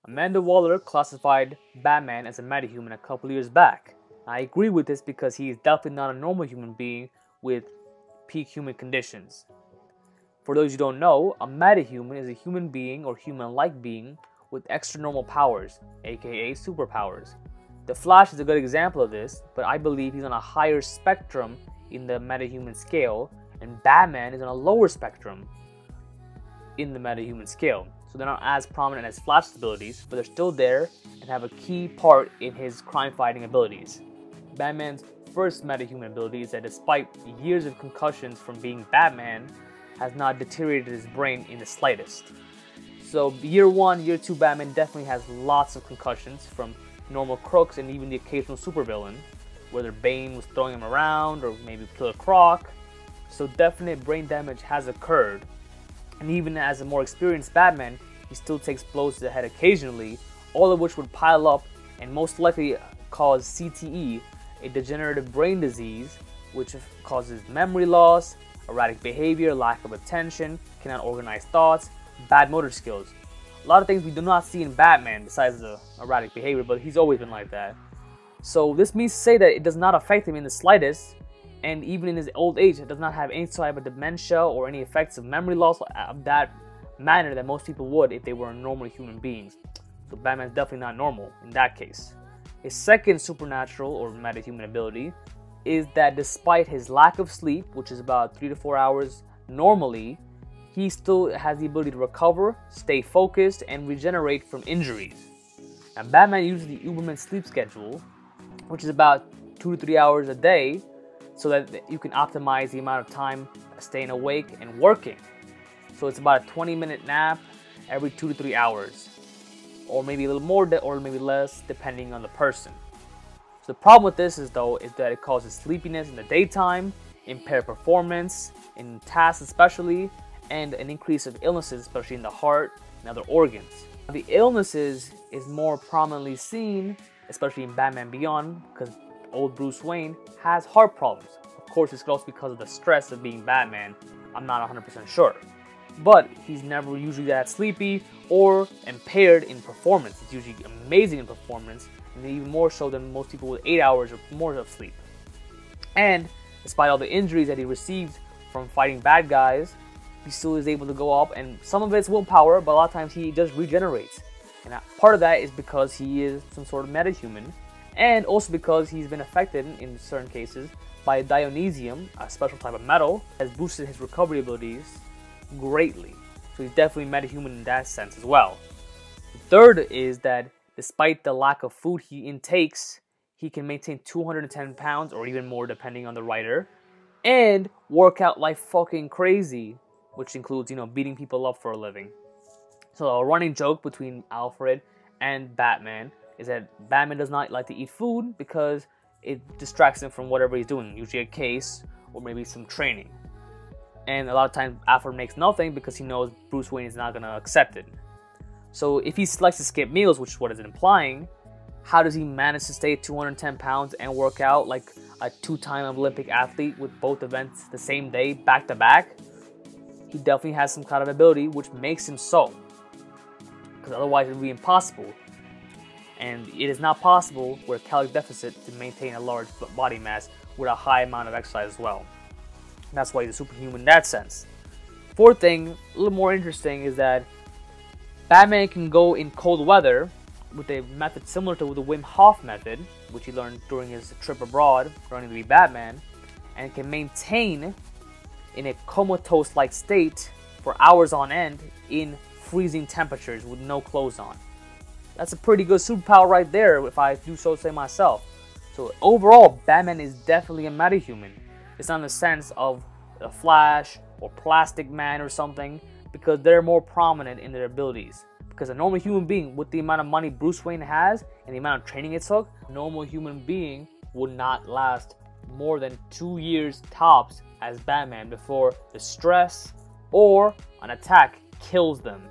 Amanda Waller classified Batman as a metahuman a couple years back. I agree with this because he is definitely not a normal human being with peak human conditions. For those who don't know, a metahuman is a human being or human-like being with extra normal powers, aka superpowers. The Flash is a good example of this, but I believe he's on a higher spectrum in the metahuman scale, and Batman is on a lower spectrum in the metahuman scale. So they're not as prominent as Flash's abilities, but they're still there and have a key part in his crime-fighting abilities. Batman's first metahuman ability is that despite years of concussions from being Batman, has not deteriorated his brain in the slightest. So year 1, year 2 Batman definitely has lots of concussions from normal crooks and even the occasional supervillain, whether Bane was throwing him around or maybe Killer Croc. So definite brain damage has occurred, and even as a more experienced Batman, he still takes blows to the head occasionally, all of which would pile up and most likely cause CTE, a degenerative brain disease, which causes memory loss, erratic behavior, lack of attention, cannot organize thoughts, bad motor skills. A lot of things we do not see in Batman besides the erratic behavior, but he's always been like that. So this means to say that it does not affect him in the slightest, and even in his old age, it does not have any type of dementia or any effects of memory loss of that manner that most people would if they were normal human beings. So Batman's definitely not normal in that case. His second supernatural or metahuman ability is that despite his lack of sleep, which is about 3 to 4 hours normally, he still has the ability to recover, stay focused, and regenerate from injuries. Now, Batman uses the Uberman sleep schedule, which is about 2 to 3 hours a day, so that you can optimize the amount of time staying awake and working. So it's about a 20-minute nap every 2 to 3 hours, or maybe a little more or maybe less, depending on the person. So the problem with this is that it causes sleepiness in the daytime, impaired performance in tasks especially, and an increase of illnesses, especially in the heart and other organs. The illnesses is more prominently seen, especially in Batman Beyond, because old Bruce Wayne has heart problems. Of course, it's also because of the stress of being Batman. I'm not 100% sure. But he's never usually that sleepy or impaired in performance. It's usually amazing in performance, and even more so than most people with 8 hours or more of sleep. And despite all the injuries that he received from fighting bad guys, he still is able to go up, and some of it's willpower, but a lot of times he just regenerates. And part of that is because he is some sort of metahuman, and also because he's been affected in certain cases by Dionysium, a special type of metal, has boosted his recovery abilities greatly. So he's definitely metahuman in that sense as well. The third is that despite the lack of food he intakes, he can maintain 210 pounds or even more depending on the writer, and work out like fucking crazy, which includes, beating people up for a living. So a running joke between Alfred and Batman is that Batman does not like to eat food because it distracts him from whatever he's doing, usually a case or maybe some training. And a lot of times Alfred makes nothing because he knows Bruce Wayne is not going to accept it. So if he likes to skip meals, which is what it's implying, how does he manage to stay at 210 pounds and work out like a 2-time Olympic athlete with both events the same day, back to back? He definitely has some kind of ability which makes him so. Because otherwise it would be impossible. And it is not possible with a caloric deficit to maintain a large body mass with a high amount of exercise as well. And that's why he's a superhuman in that sense. Fourth thing, a little more interesting, is that Batman can go in cold weather with a method similar to the Wim Hof method, which he learned during his trip abroad, learning to be Batman, and can maintain in a comatose-like state for hours on end in freezing temperatures with no clothes on. That's a pretty good superpower right there, if I do so say myself. So overall, Batman is definitely a metahuman. It's not in the sense of the Flash or Plastic Man or something, because they're more prominent in their abilities. Because a normal human being, with the amount of money Bruce Wayne has and the amount of training it took, a normal human being would not last more than 2 years tops as Batman before the stress or an attack kills them.